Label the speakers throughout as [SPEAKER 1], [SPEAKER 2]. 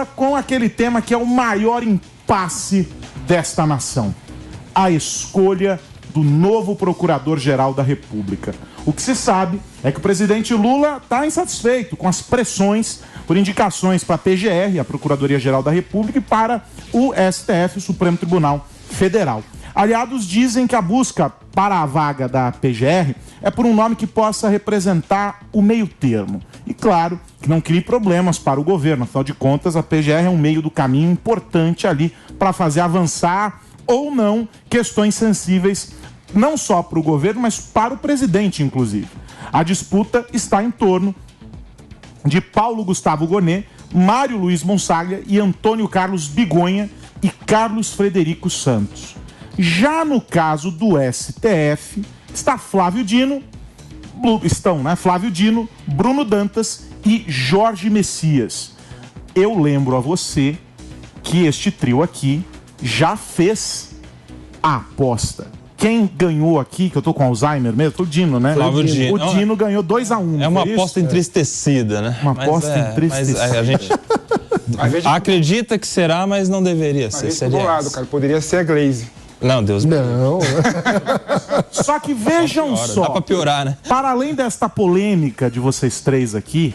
[SPEAKER 1] agora com aquele tema que é o maior impasse desta nação: a escolha do novo Procurador-Geral da República. O que se sabe é que o presidente Lula está insatisfeito com as pressões por indicações para a PGR, a Procuradoria-Geral da República, e para o STF, o Supremo Tribunal Federal. Aliados dizem que a busca para a vaga da PGR é por um nome que possa representar o meio termo. E claro, que não crie problemas para o governo. Afinal de contas, a PGR é um meio do caminho importante ali para fazer avançar ou não questões sensíveis, não só para o governo, mas para o presidente, inclusive. A disputa está em torno de Paulo Gustavo Gonet, Mário Luiz Monsaglia e Antônio Carlos Bigonha e Carlos Frederico Santos. Já no caso do STF, está Flávio Dino, Bruno Dantas e Jorge Messias. Eu lembro a você que este trio aqui já fez a aposta. Quem ganhou aqui, que eu tô com Alzheimer mesmo, o Dino, né?
[SPEAKER 2] Flávio Dino.
[SPEAKER 1] O Dino ganhou 2-1.
[SPEAKER 2] É uma aposta entristecida, né?
[SPEAKER 1] Uma aposta entristecida.
[SPEAKER 2] Mas a gente acredita que será, mas não deveria ser.
[SPEAKER 3] Seria do lado, cara. Poderia ser a Glaze.
[SPEAKER 2] Não, Deus.
[SPEAKER 4] Não.
[SPEAKER 1] Só que vejam só.
[SPEAKER 2] Dá pra piorar, né?
[SPEAKER 1] Para além desta polêmica de vocês três aqui,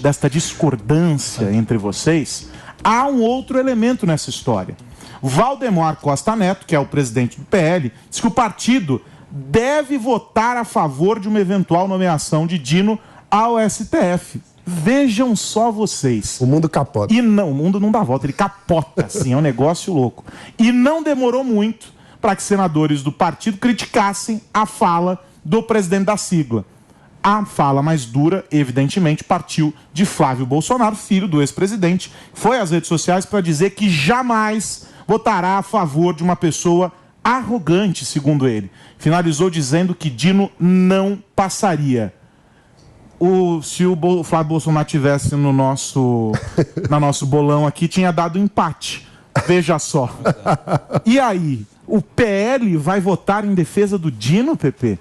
[SPEAKER 1] desta discordância entre vocês, há um outro elemento nessa história. Valdemar Costa Neto, que é o presidente do PL, diz que o partido deve votar a favor de uma eventual nomeação de Dino ao STF. Vejam só vocês.
[SPEAKER 4] O mundo capota.
[SPEAKER 1] E não, o mundo não dá volta, ele capota, assim, é um negócio louco. E não demorou muito para que senadores do partido criticassem a fala do presidente da sigla. A fala mais dura, evidentemente, partiu de Flávio Bolsonaro, filho do ex-presidente, foi às redes sociais para dizer que jamais votará a favor de uma pessoa arrogante, segundo ele. Finalizou dizendo que Dino não passaria. Se o Flávio Bolsonaro tivesse no nosso bolão aqui, tinha dado empate. Veja só. E aí, o PL vai votar em defesa do Dino, Pepe?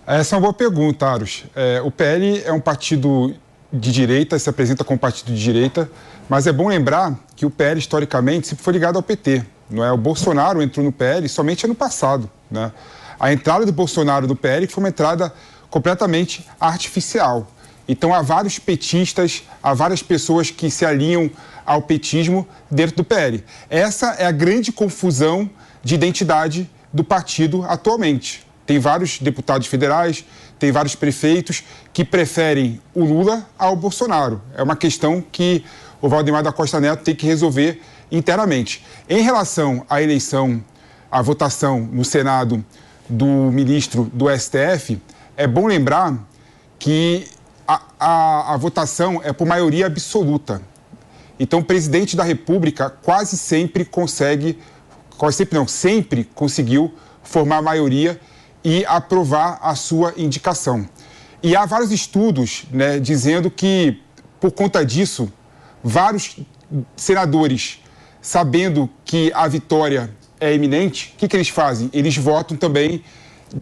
[SPEAKER 3] Essa é uma boa pergunta, Aros. O PL é um partido de direita, se apresenta como partido de direita, mas é bom lembrar que o PL, historicamente, sempre foi ligado ao PT. Não é? O Bolsonaro entrou no PL somente ano passado, né? A entrada do Bolsonaro no PL foi uma entrada completamente artificial. Então, há vários petistas, há várias pessoas que se alinham ao petismo dentro do PL. Essa é a grande confusão de identidade do partido atualmente. Tem vários deputados federais, tem vários prefeitos que preferem o Lula ao Bolsonaro. É uma questão que o Valdemar da Costa Neto tem que resolver internamente. Em relação à eleição, à votação no Senado do ministro do STF, é bom lembrar que a votação é por maioria absoluta. Então, o presidente da República sempre conseguiu formar a maioria e aprovar a sua indicação. E há vários estudos, né, dizendo que, por conta disso, vários senadores, sabendo que a vitória é iminente, o que eles fazem? Eles votam também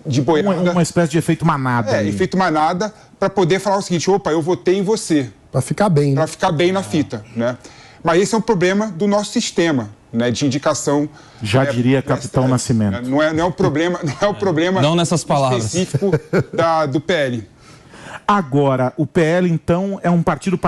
[SPEAKER 3] de boiada.
[SPEAKER 1] Uma espécie de efeito manada.
[SPEAKER 3] Efeito manada, para poder falar o seguinte: opa, eu votei em você.
[SPEAKER 4] Para ficar bem, né?
[SPEAKER 3] Para ficar bem na fita, né? Mas esse é um problema do nosso sistema, né, de indicação.
[SPEAKER 1] Já diria Capitão Nascimento.
[SPEAKER 3] Não é um problema,
[SPEAKER 2] não nessas palavras
[SPEAKER 3] específico do PL.
[SPEAKER 1] Agora, o PL, então, é um partido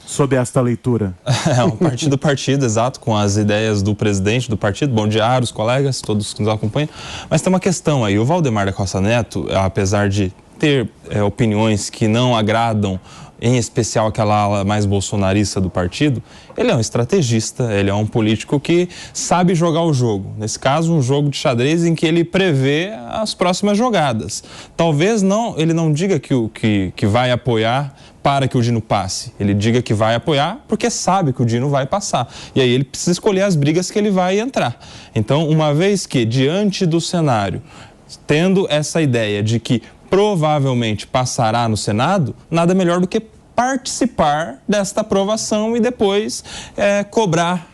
[SPEAKER 1] sob esta leitura?
[SPEAKER 2] É um partido, exato, com as ideias do presidente do partido. Bom dia, os colegas, todos que nos acompanham. Mas tem uma questão aí. O Valdemar da Costa Neto, apesar de ter opiniões que não agradam, em especial aquela ala mais bolsonarista do partido, ele é um estrategista, ele é um político que sabe jogar o jogo. Nesse caso, um jogo de xadrez em que ele prevê as próximas jogadas. Talvez ele não diga que vai apoiar para que o Dino passe. Ele diga que vai apoiar porque sabe que o Dino vai passar. E aí ele precisa escolher as brigas que ele vai entrar. Então, uma vez que, diante do cenário, tendo essa ideia de que provavelmente passará no Senado, nada melhor do que participar desta aprovação e depois cobrar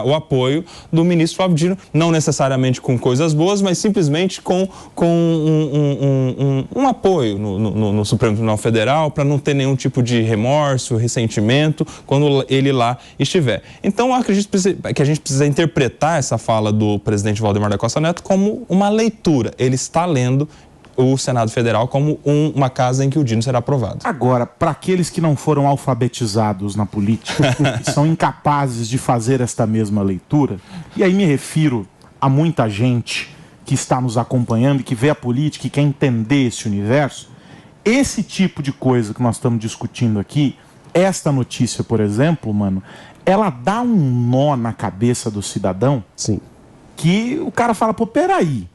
[SPEAKER 2] o apoio do ministro Flávio Dino, não necessariamente com coisas boas, mas simplesmente com um apoio no Supremo Tribunal Federal para não ter nenhum tipo de remorso, ressentimento quando ele lá estiver. Então, eu acredito que a gente precisa interpretar essa fala do presidente Valdemar da Costa Neto como uma leitura. Ele está lendo o Senado Federal como uma casa em que o Dino será aprovado.
[SPEAKER 1] Agora, para aqueles que não foram alfabetizados na política e são incapazes de fazer esta mesma leitura, e aí me refiro a muita gente que está nos acompanhando e que vê a política e quer entender esse universo, esse tipo de coisa que nós estamos discutindo aqui, esta notícia, por exemplo, mano, ela dá um nó na cabeça do cidadão.
[SPEAKER 4] Sim.
[SPEAKER 1] Que o cara fala, pô, peraí,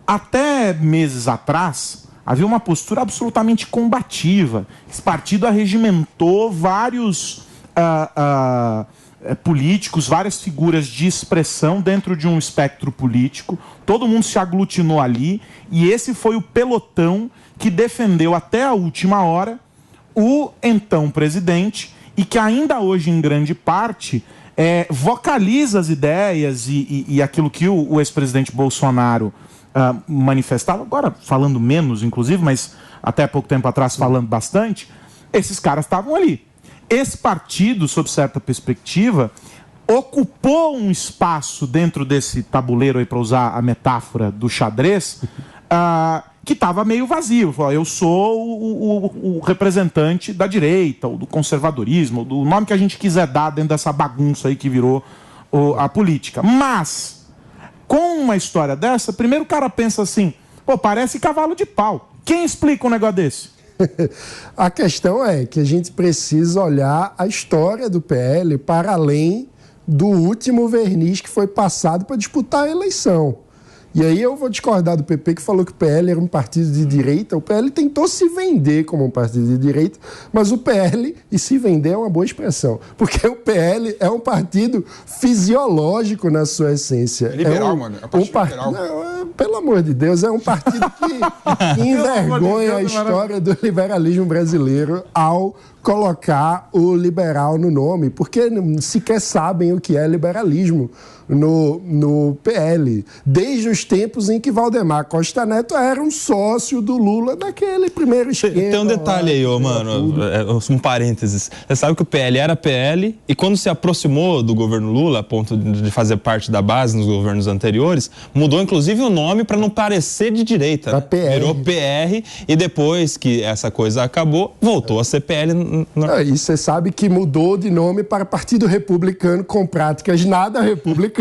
[SPEAKER 1] até meses atrás, havia uma postura absolutamente combativa. Esse partido arregimentou vários políticos, várias figuras de expressão dentro de um espectro político. Todo mundo se aglutinou ali e esse foi o pelotão que defendeu até a última hora o então presidente e que ainda hoje, em grande parte, vocaliza as ideias e aquilo que o ex-presidente Bolsonaro manifestava, agora falando menos, inclusive, mas até pouco tempo atrás falando bastante, esses caras estavam ali. Esse partido, sob certa perspectiva, ocupou um espaço dentro desse tabuleiro, para usar a metáfora do xadrez, que estava meio vazio. Eu sou o representante da direita, ou do conservadorismo, do nome que a gente quiser dar dentro dessa bagunça aí que virou a política. Mas com uma história dessa, primeiro o cara pensa assim, pô, parece cavalo de pau. Quem explica um negócio desse?
[SPEAKER 4] A questão é que a gente precisa olhar a história do PL para além do último verniz que foi passado para disputar a eleição. E aí eu vou discordar do PP, que falou que o PL era um partido de direita. O PL tentou se vender como um partido de direita, mas o PL, e se vender é uma boa expressão, porque o PL é um partido fisiológico na sua essência.
[SPEAKER 3] É liberal, mano. É um
[SPEAKER 4] partido liberal. Não, pelo amor de Deus, é um partido que envergonha a história do liberalismo brasileiro ao colocar o liberal no nome, porque sequer sabem o que é liberalismo no PL, desde os tempos em que Valdemar Costa Neto era um sócio do Lula naquele primeiro esquema.
[SPEAKER 2] Tem um detalhe aí, mano, um parênteses. Você sabe que o PL era PL e quando se aproximou do governo Lula, a ponto de fazer parte da base nos governos anteriores, mudou inclusive o nome para não parecer de direita. Né?
[SPEAKER 4] PR.
[SPEAKER 2] Virou PR e depois que essa coisa acabou, voltou a ser PL.
[SPEAKER 4] E você sabe que mudou de nome para Partido Republicano com práticas nada republicanas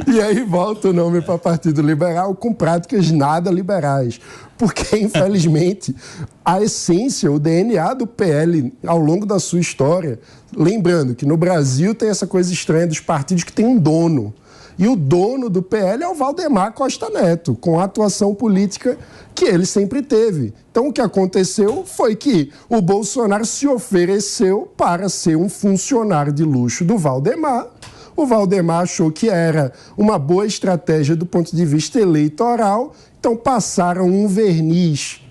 [SPEAKER 4] e aí volta o nome para Partido Liberal com práticas nada liberais. Porque, infelizmente, a essência, o DNA do PL ao longo da sua história, lembrando que no Brasil tem essa coisa estranha dos partidos que tem um dono. E o dono do PL é o Valdemar Costa Neto, com a atuação política que ele sempre teve. Então, o que aconteceu foi que o Bolsonaro se ofereceu para ser um funcionário de luxo do Valdemar. O Valdemar achou que era uma boa estratégia do ponto de vista eleitoral, então passaram um verniz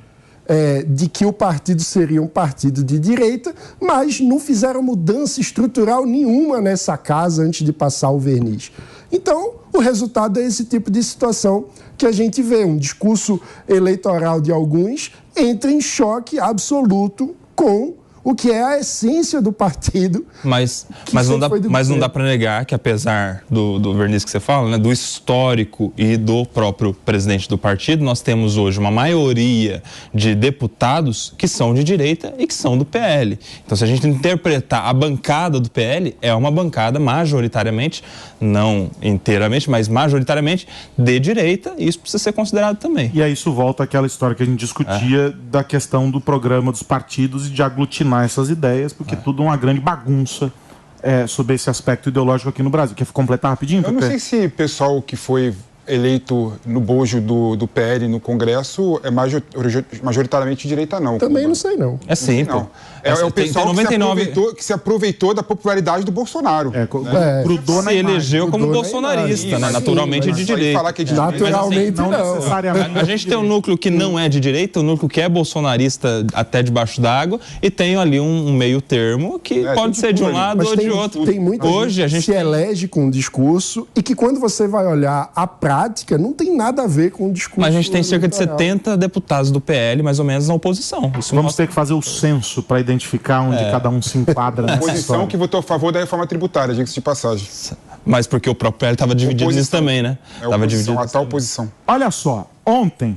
[SPEAKER 4] de que o partido seria um partido de direita, mas não fizeram mudança estrutural nenhuma nessa casa antes de passar o verniz. Então, o resultado é esse tipo de situação que a gente vê. Um discurso eleitoral de alguns entra em choque absoluto com o que é a essência do partido.
[SPEAKER 2] Mas não dá para negar que, apesar do verniz que você fala, né, do histórico e do próprio presidente do partido, nós temos hoje uma maioria de deputados que são de direita e que são do PL. Então, se a gente interpretar a bancada do PL, é uma bancada majoritariamente, não inteiramente, mas majoritariamente de direita, e isso precisa ser considerado também.
[SPEAKER 1] E aí isso volta àquela história que a gente discutia da questão do programa dos partidos e de aglutinar essas ideias, porque tudo é uma grande bagunça sobre esse aspecto ideológico aqui no Brasil. Quer completar rapidinho?
[SPEAKER 3] Eu não sei se o pessoal que foi eleito no bojo do PL no Congresso é majoritariamente de direita, não.
[SPEAKER 4] Também não sei, não.
[SPEAKER 2] É sim,
[SPEAKER 3] Não.
[SPEAKER 2] pô.
[SPEAKER 3] É o pessoal
[SPEAKER 2] 99...
[SPEAKER 3] que se aproveitou da popularidade do Bolsonaro.
[SPEAKER 1] Grudou na
[SPEAKER 2] se
[SPEAKER 1] imagem.
[SPEAKER 2] elegeu como
[SPEAKER 4] Grudou na
[SPEAKER 2] bolsonarista,
[SPEAKER 4] imagem.
[SPEAKER 2] né?
[SPEAKER 4] Sim,
[SPEAKER 2] Naturalmente
[SPEAKER 4] mas
[SPEAKER 2] de
[SPEAKER 3] Isso aí
[SPEAKER 2] direita.
[SPEAKER 3] falar que é de direita.
[SPEAKER 4] Naturalmente,
[SPEAKER 1] Não
[SPEAKER 4] não.
[SPEAKER 1] necessariamente.
[SPEAKER 2] A gente tem um núcleo que não é de direita, um núcleo que é bolsonarista até debaixo d'água, e tem ali um meio termo que pode ser de um lado
[SPEAKER 4] Mas
[SPEAKER 2] ou de outro.
[SPEAKER 4] tem muita
[SPEAKER 2] Hoje
[SPEAKER 4] gente
[SPEAKER 2] a gente
[SPEAKER 4] que se elege com um discurso e que quando você vai olhar a prática, não tem nada a ver com o discurso.
[SPEAKER 2] Mas a gente tem cerca de
[SPEAKER 4] eleitoral.
[SPEAKER 2] 70 deputados do PL, mais ou menos, na oposição. Isso
[SPEAKER 1] Vamos ter que fazer o censo para identificar onde cada um se enquadra nessa
[SPEAKER 3] Oposição
[SPEAKER 1] história.
[SPEAKER 3] que votou a favor da reforma tributária, diga-se de passagem.
[SPEAKER 2] Mas porque o próprio PL estava dividido nisso também, né?
[SPEAKER 3] É oposição, a tal oposição.
[SPEAKER 1] Olha só, ontem